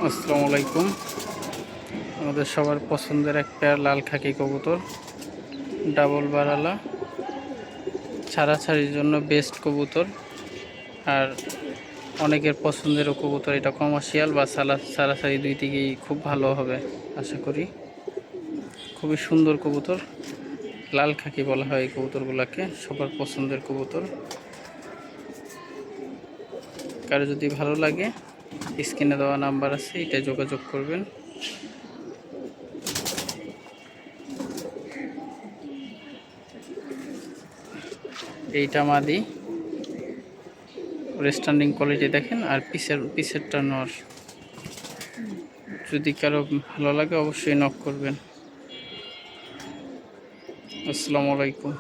আসসালামু আলাইকুম। আমাদের সবার পছন্দের এক পেয়ার লাল খাকি কবুতর, ডাবল বারালা, ছাড়াছাড়ির জন্য বেস্ট কবুতর। আর অনেকের পছন্দেরও কবুতর। এটা কমার্শিয়াল বা ছাড়াছাড়ি দুই দিকেই খুব ভালো হবে আশা করি। খুবই সুন্দর কবুতর, লাল খাকি বলা হয় এই কবুতরগুলোকে। সবার পছন্দের কবুতর। কারো যদি ভালো লাগে স্ক্রিনে দেওয়া নাম্বার আছে, এটা যোগাযোগ করবেন। এইটা মাদি, স্ট্যান্ডিং কোয়ালিটি দেখেন। আর পিসেরটা নর। যদি কারো ভালো লাগে অবশ্যই নক করবেন। আসসালামু আলাইকুম।